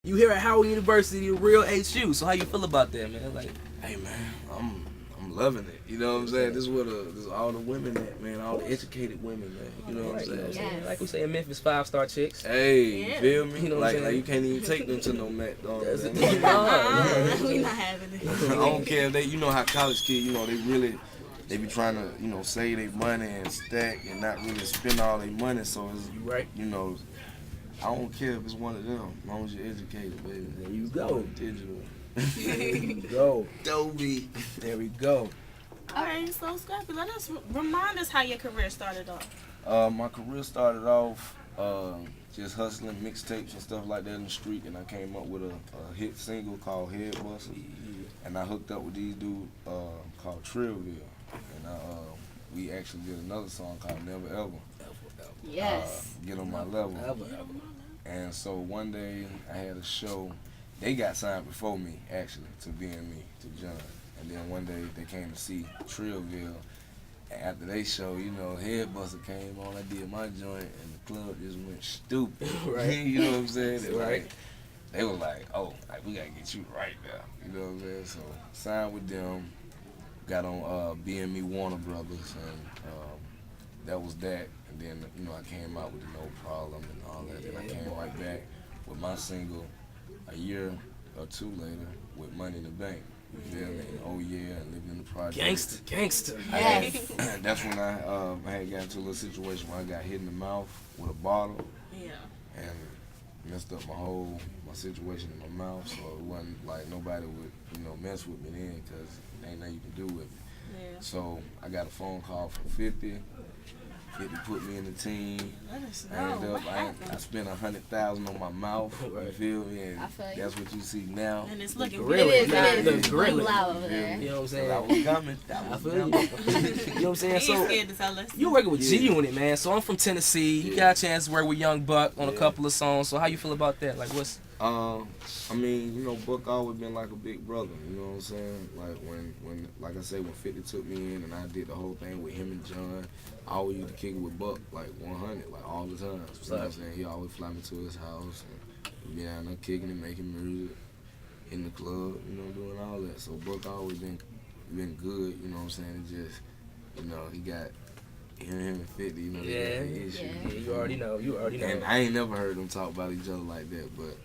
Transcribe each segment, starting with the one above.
You here at Howard University, real HU. So how you feel about that, man? Like, hey man, I'm loving it. You know what I'm saying? This is where this is all the women at, man. All the educated women, man. You know what I'm saying? Yes. Like we say in Memphis, 5-star chicks. Hey, you feel me? You know what I'm like saying? you can't even take them to no McDonald's. That's Man. We not having it. I don't care if they, you know how college kids, you know, they be trying to, you know, save their money and stack and not really spend all their money. So it's, Right. you know, I don't care if it's one of them, as long as you're educated, baby. There you go. Digital. There you go. Dobie. There we go. All right, so Scrappy, let us remind us how your career started off. My career started off just hustling mixtapes and stuff like that in the street, and I came up with a hit single called Head Buster, and I hooked up with these dudes called Trillville, and we actually did another song called Never Ever. Yes. Get on my level. Ever. And so one day I had a show. They got signed before me, actually, to BME, to John. And then one day they came to see Trillville. And after they show, you know, Headbuster came on. I did my joint, and the club just went stupid. Right. You know what I'm saying? They, Right. They were like, oh, like, we got to get you right now. You know what I'm saying? So signed with them, got on BME Warner Brothers, and that was that. And then, you know, I came out with No Problem and all that. Then I came right back with my single a year or two later with Money in the Bank. You feel me? And Oh Yeah, and Living in the Project. Gangster. Yes. That's when I had got into a little situation where I got hit in the mouth with a bottle Yeah. and messed up my situation in my mouth. So it wasn't like nobody would, you know, mess with me then because there ain't nothing you can do with me. Yeah. So I got a phone call from 50. 50 put me in the team. Let us I ended know. up, I spent $100,000 on my mouth. You feel me? And I feel you. that's what you see now. And it's looking Gorilla. good. It is. It's Gorilla. blue loud over You feel there. You me? know what I'm 'Cause saying? I was coming. I feel you. You know what I'm saying? He So ain't scared to tell us. you working with G Yeah. Unit, man. So I'm from Tennessee. You Yeah. got a chance to work with Young Buck on a Yeah. couple of songs. So how you feel about that? Like, what's I mean, you know, Buck always been like a big brother, you know what I'm saying? Like when like I say, when 50 took me in and I did the whole thing with him and John, I always used to kick it with Buck like 100, like all the time. You know what I'm saying? He always fly me to his house and be down there kicking and making music in the club, you know, doing all that. So Buck always been good, you know what I'm saying? It just, you know, he got him and 50, you know, they got the issue. Yeah. Yeah, you already know. You already know. And I ain't never heard them talk about each other like that, but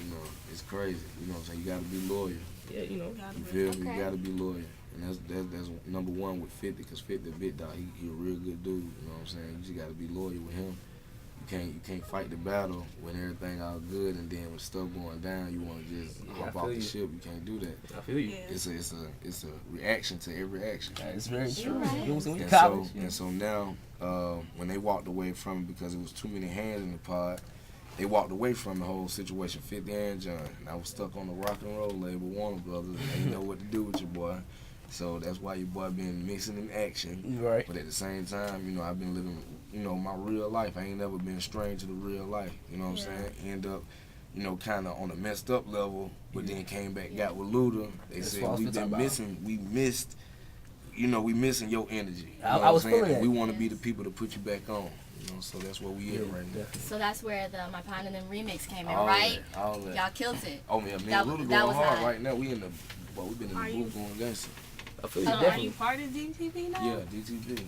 you know, it's crazy. You know what I'm saying? You gotta be loyal. Yeah, you know. You feel me? Okay. You gotta be loyal. And that's number one with 50, because 50 a big dog. He a real good dude. You know what I'm saying? You just gotta be loyal with him. You can't fight the battle when everything all good, and then when stuff going down, you wanna just Yeah, I hop feel off the you. ship. You can't do that. I feel you. Yeah. It's a reaction to every action. It's very true. You're right. You know what I'm saying? We And college. so, and so now, when they walked away from it because it was too many hands in the pod, they walked away from the whole situation, 50 and John. And I was stuck on the rock and roll label, Warner Brothers, and they didn't know what to do with your boy. So that's why your boy been mixing in action. Right. But at the same time, you know, I've been living, you know, my real life. I ain't never been strange to the real life. You know what I'm saying? End up, you know, kind of on a messed up level, but then came back, got with Luda. They That's said what I was we've talking been about. missing, we missing your energy. You know I what I'm was saying? feeling And we that. want to be the people to put you back on. You know, so that's where we at right now. So that's where the My Pine and Them remix came in, All right? that, all that. Y'all killed it. Oh man, that- Luda that going was hard hot. right now. We in the, well, we've been in Are the you- booth going gangster. I feel you So are definitely. you part of DTP now? Yeah, DTP.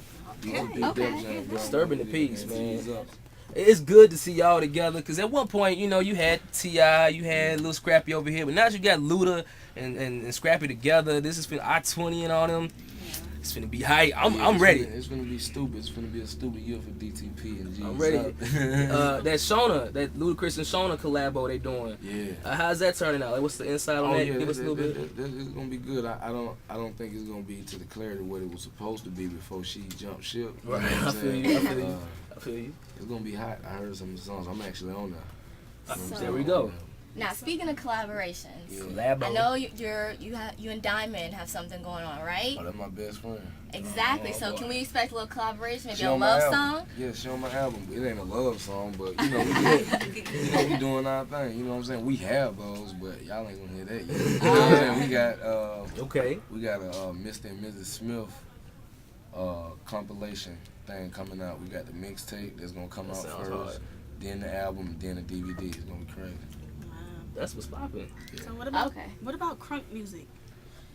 Okay. Okay. Disturbing the peace, man. Ease up. It's good to see y'all together because at one point, you know, you had T.I., you had Lil Scrappy over here, but now you got Luda and Scrappy together. This is finna I-20 and all them. It's finna be hype. I'm It's ready. It's gonna be stupid. It's gonna be a stupid year for DTP and G's I'm ready. Up. That Shona, that Ludacris and Shona collabo they doing. Yeah. How's that turning out? Like, what's the insight on Oh that? yeah, Give us a little bit. It's gonna be good. I don't think it's gonna be to the clarity what it was supposed to be before she jumped ship. You know Right. what I'm I feel saying? you. I feel you. Uh, I feel you. It's gonna be hot. I heard some of the songs. I'm actually on there. You know what I'm So- saying? There we go. Now, speaking of collaborations, Yeah. Collabo. I know you and Diamond have something going on, right? Oh, that's my best friend. Exactly. Oh, So boy. can we expect a little collaboration, maybe She a on my love album. song? Yeah, she on my album. It ain't a love song, but you know, we doing our thing. You know what I'm saying? We have those, but y'all ain't gonna hear that yet. You know what I'm saying? Okay. We got a Mr. and Mrs. Smith compilation thing coming out. We got the mixtape that's gonna come That out sounds first, hard. then the album, then the DVD. It's gonna be crazy. That's what's popping. Yeah. So what Okay. about crunk music?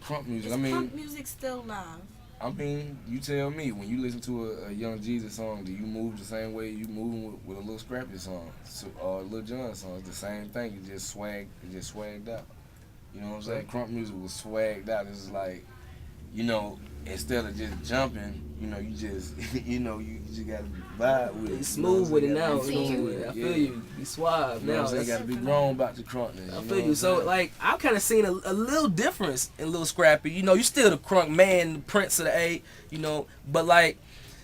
Crunk music. Is I mean, crunk music still live? I mean, you tell me. When you listen to a Young Jesus song, do you move the same way you moving with a Lil Scrappy song or a Lil Jon song? It's the same thing. It just swagged out. You know what I'm saying? Crunk music was swagged out. It's like, you know, instead of just jumping, you know, you just, you know, you just gotta vibe with it. Be smooth with it now. I feel you. I feel you. Be suave You know now. what I'm saying? You gotta be grown about the crunkness. I know feel what you. I'm So saying? like I've kind of seen a little difference in Lil Scrappy. You know, you still the crunk man, the prince of the A. You know, but like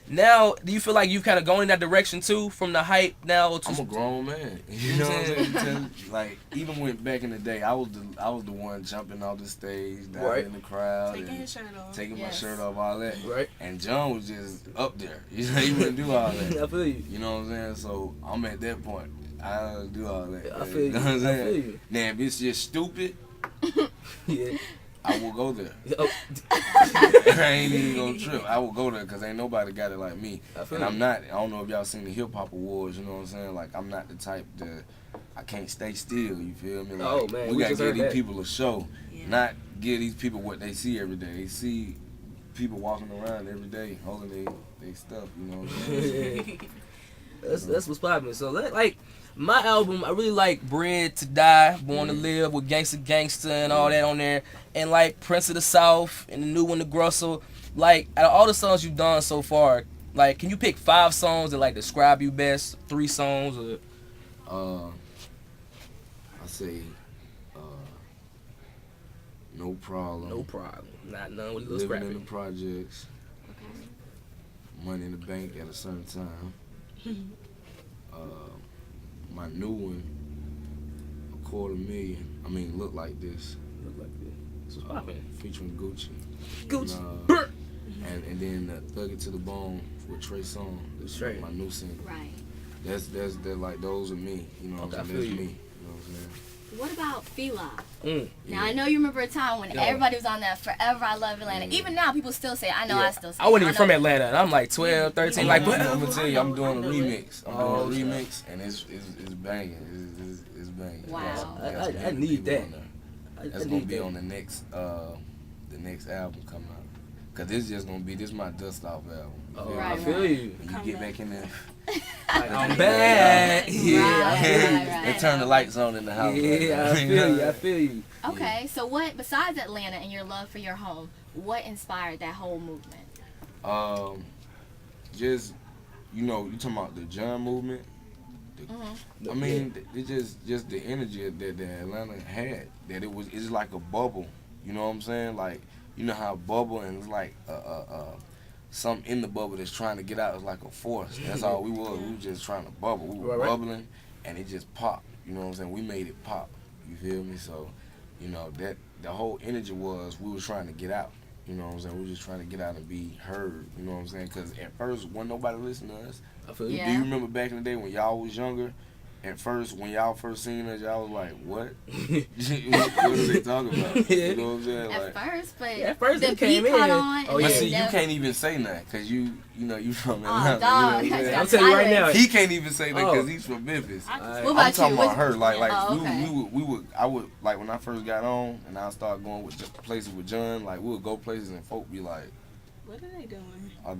now, do you feel like you've kind of gone in that direction too, from the hype now to? I'm a grown man. You know what I'm saying? Like even when back in the day, I was the one jumping off the stage, down Right. in the crowd, Taking and his shirt off. taking my Yes. shirt off, all that. Right. And John was just up there. You know, he wouldn't do all that. I feel you. You know what I'm saying? So I'm at that point. I don't do all that. I feel you. know what I'm I saying? feel you. Now if it's just stupid, Yeah. I will go there. Oh, I ain't even gonna trip. I will go there because ain't nobody got it like me. I feel And I'm you. not. I don't know if y'all seen the hip hop awards. You know what I'm saying? Like I'm not the type to. I can't stay still. You feel me? Like, Oh, man, we we gotta just give heard these that. people a show, Yeah. not give these people what they see every day. They see people walking around every day holding they stuff. You know what I'm saying? that's what's popping. So like my album, I really like Bred to Die, Born to Live with Gangsta and all that on there, and like Prince of the South and the new one, The Grussel. Like out of all the songs you've done so far, like can you pick 5 songs that like describe you best? 3 songs or I say, no problem. no problem. Not none with Lil Living Scrappy. in the projects. Okay. Money in the bank at a certain time. My new one, $250,000. I mean, look like this. Look like this. What's popping? Featuring Gucci. Gucci. And then Thug It to the Bone with Trey Songz. That's Straight. my new single. Right. That's like those are me. You know what Okay, I'm I saying? That's feel me. you. You know what I'm saying? What about Fila? Mm. Now I know you remember a time when Yeah. everybody was on that Forever I Love Atlanta. Even now people still say, I know Yeah. I still say I wasn't even know. from Atlanta, and I'm like 12, 13, like, I'm but gonna tell you, I'm doing a I know it. remix. I'm Oh, doing a remix, and it's banging. It's banging. Wow. I need that. That's gonna be on the next album coming out. Cause this is just gonna be my dust off album. Oh, You I Right, feel you. When you get back in there, Like, I'm back. Yeah, I feel you. Right. they turn the lights on in the house. Yeah, I feel you. I feel you. Okay, so what, besides Atlanta and your love for your home, what inspired that whole movement? Just you talking about the John movement. I mean, it's just the energy that Atlanta had. That it's like a bubble. You know what I'm saying? Like you know how a bubble and it's like something in the bubble that's trying to get out. It's like a force. That's all we was. We were just trying to bubble. We were Right. bubbling, and it just popped. You know what I'm saying? We made it pop. You feel me? So, that the whole energy was we was trying to get out. You know what I'm saying? We were just trying to get out and be heard. You know what I'm saying? Because at first, wasn't nobody listening to us. I feel you. Yeah. Do you remember back in the day when y'all was younger? At first, when y'all first seen us, y'all was like, "What? what are they talking about?" You know what I'm saying? At Like, first, but Yeah, at first the it came beat caught in. on. Oh, and yeah. but then see, you the- can't even say that because you from Oh, Atlanta. dog. You know what I'm saying? I'm telling you right now. He can't even say that because Oh. he's from Memphis. I Alright. What I'm about talking you? about her. Like Oh, okay. I would like when I first got on and I started going with places with John. Like we would go places and folk be like, What are they doing? "Are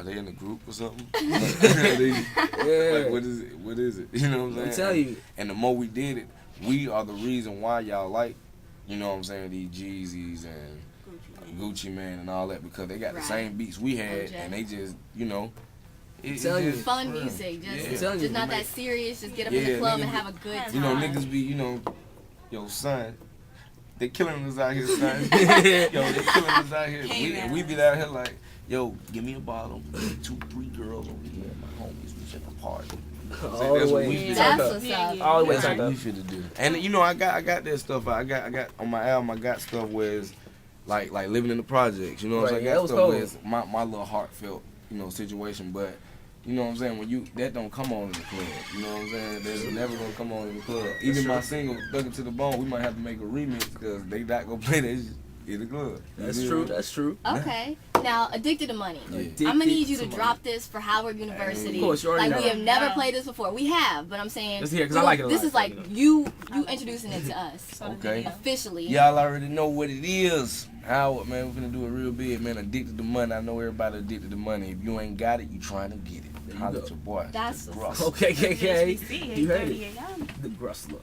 they in a group or something? Like, what is it? What is it? You know what I'm saying? I'm telling you. And the more we did it, we are the reason why y'all like, you know what I'm saying, these Jeezys and Gucci Man and all that because they got Right. the same beats we had OJ. and they just, it's telling you. just fun fun. music, Yeah. just, telling you, just not man. that serious. Just get up in Yeah, the club niggas and be- have a good time. You know, niggas be, yo, son, they killing us out here, son. Yo, they killing us out here. Hey, We be out here like, yo, give me a bottle, 2, 3 girls over here, my homies, we finna party. All That's the what way. we Yeah. finna That's do. what's Yeah, up. yeah. All the way That's turned what up. we finna do. And I got that stuff. I got on my album. I got stuff where it's like living in the projects. You know what I'm Right, saying? yeah, I that got was stuff cold. where it's my little heartfelt, situation. But you know what I'm saying? When that don't come on in the club. You know what I'm saying? There's never gonna come on in the club. Even my single "Thug It to the Bone," we might have to make a remix because they not gonna play that shit in the club. That's true. That's true. Okay. Now, Addicted to Money. Yeah. I'm gonna need you to Addicted to drop this for Howard University. Of course, you already like know. we have never Yeah. played this before. We have, but I'm saying Let's hear it, 'cause I like it a this lot, is like you you introducing it to us Okay. officially. Y'all already know what it is. Howard, man, we're gonna do it real big, man. Addicted to money. I know everybody addicted to money. If you ain't got it, you trying to get it. you Holla go. at your boy. That's Russ. Okay, KK. HBC, You heard it. 8:30 a.m. The Grustler.